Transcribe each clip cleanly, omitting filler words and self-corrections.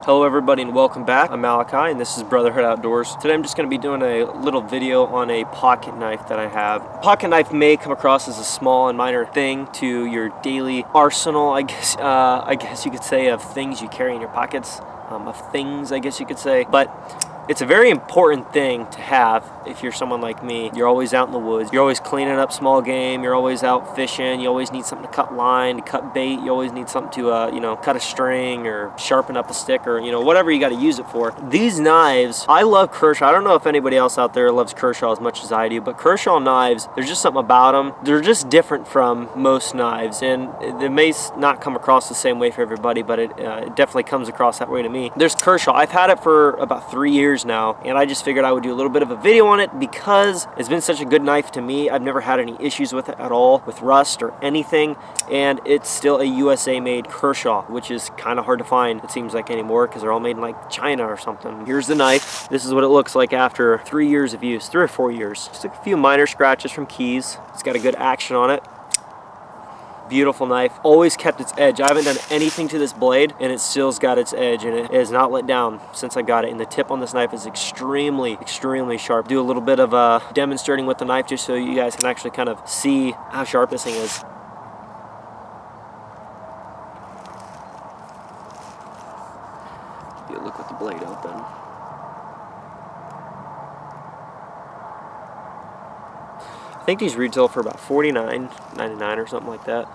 Hello everybody and welcome back. I'm Malachi and this is Brotherhood Outdoors. Today I'm just going to be doing a little video on a pocket knife that I have. Pocket knife may come across as a small and minor thing to your daily arsenal, I guess you could say, of things you carry in your pockets, of things I guess you could say, but it's a very important thing to have if you're someone like me. You're always out in the woods. You're always cleaning up small game. You're always out fishing. You always need something to cut line, to cut bait. You always need something to, cut a string or sharpen up a stick or, whatever you got to use it for. These knives, I love Kershaw. I don't know if anybody else out there loves Kershaw as much as I do, but Kershaw knives, there's just something about them. They're just different from most knives, and they may not come across the same way for everybody, but it definitely comes across that way to me. There's Kershaw. I've had it for about 3 years now, and I just figured I would do a little bit of a video on it because it's been such a good knife to me. I've never had any issues with it at all, with rust or anything, and it's still a USA made Kershaw, which is kind of hard to find, it seems like, anymore, because they're all made in like China or something. Here's the knife. This is what it looks like after 3 years of use, 3 or 4 years. Just a few minor scratches from keys. It's got a good action on it. Beautiful knife. Always kept its edge. I haven't done anything to this blade and it still's got its edge, and it has not let down since I got it. And the tip on this knife is extremely sharp. Do a little bit of demonstrating with the knife just so you guys can actually kind of see how sharp this thing is. Give you a look with the blade open. I think these retail for about $49.99 or something like that,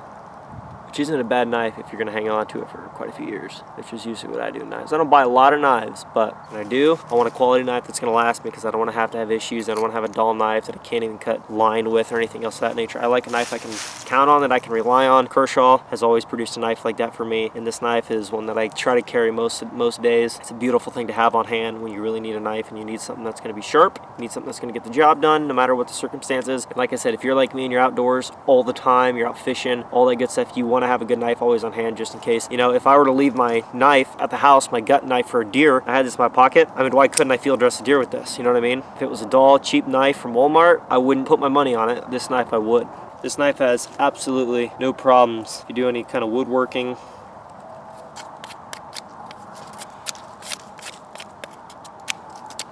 which isn't a bad knife if you're going to hang on to it for quite a few years, which is usually what I do with knives. I don't buy a lot of knives, but when I do, I want a quality knife that's going to last me because I don't want to have issues. I don't want to have a dull knife that I can't even cut line with or anything else of that nature. I like a knife I can count on, that I can rely on. Kershaw has always produced a knife like that for me, and this knife is one that I try to carry most days. It's a beautiful thing to have on hand when you really need a knife and you need something that's going to be sharp. You need something that's going to get the job done no matter what the circumstances. And like I said, if you're like me and you're outdoors all the time, you're out fishing, all that good stuff, you want to have a good knife always on hand just in case. If I were to leave my knife at the house, my gut knife for a deer, I had this in my pocket, I mean, why couldn't I field dress a deer with this? You know what I mean? If it was a dull, cheap knife from Walmart, I wouldn't put my money on it. This knife I would. This knife has absolutely no problems. If you do any kind of woodworking,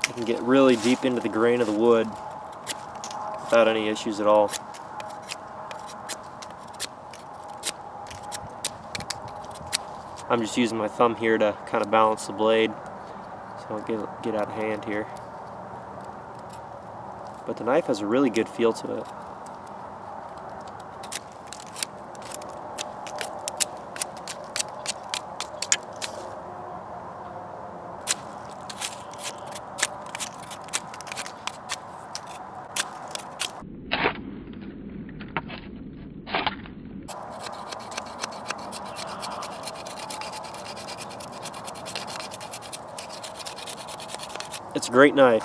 you can get really deep into the grain of the wood without any issues at all. I'm just using my thumb here to kind of balance the blade so I don't get out of hand here. But the knife has a really good feel to it. It's a great knife.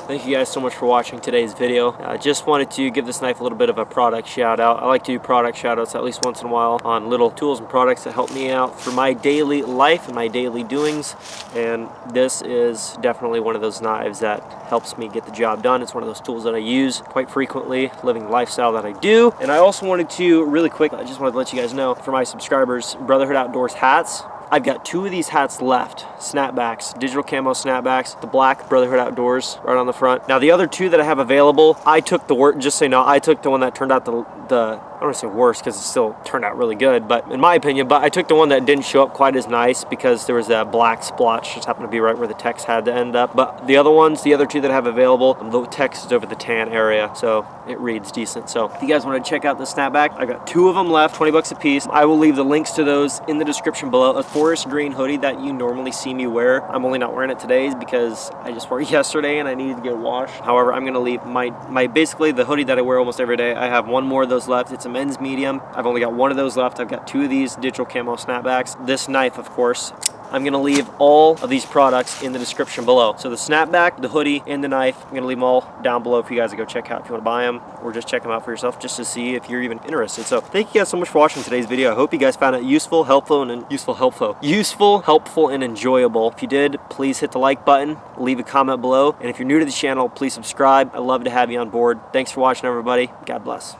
Thank you guys so much for watching today's video. I just wanted to give this knife a little bit of a product shout out. I like to do product shout outs at least once in a while on little tools and products that help me out through my daily life and my daily doings. And this is definitely one of those knives that helps me get the job done. It's one of those tools that I use quite frequently, living the lifestyle that I do. And I also wanted to, really quick, I just wanted to let you guys know, for my subscribers, Brotherhood Outdoors hats. I've got 2 of these hats left, snapbacks, digital camo snapbacks, the black Brotherhood Outdoors right on the front. Now the other 2 that I have available, I took the one that turned out I don't want to say worse because it still turned out really good, but in my opinion, I took the one that didn't show up quite as nice because there was that black splotch just happened to be right where the text had to end up. But the other 2 that I have available, the text is over the tan area, so it reads decent. So if you guys want to check out the snapback, I got 2 of them left, 20 bucks a piece. I will leave the links to those in the description below. A forest green hoodie that you normally see me wear. I'm only not wearing it today because I just wore it yesterday and I needed to get washed. However, I'm going to leave my basically the hoodie that I wear almost every day. I have 1 more of those left. It's a men's medium. I've only got 1 of those left. I've got 2 of these digital camo snapbacks. This knife, of course. I'm going to leave all of these products in the description below. So the snapback, the hoodie, and the knife, I'm going to leave them all down below for you guys to go check out if you want to buy them, or just check them out for yourself just to see if you're even interested. So thank you guys so much for watching today's video. I hope you guys found it useful, helpful, and enjoyable. If you did, please hit the like button, leave a comment below, and if you're new to the channel, please subscribe. I'd love to have you on board. Thanks for watching, everybody. God bless.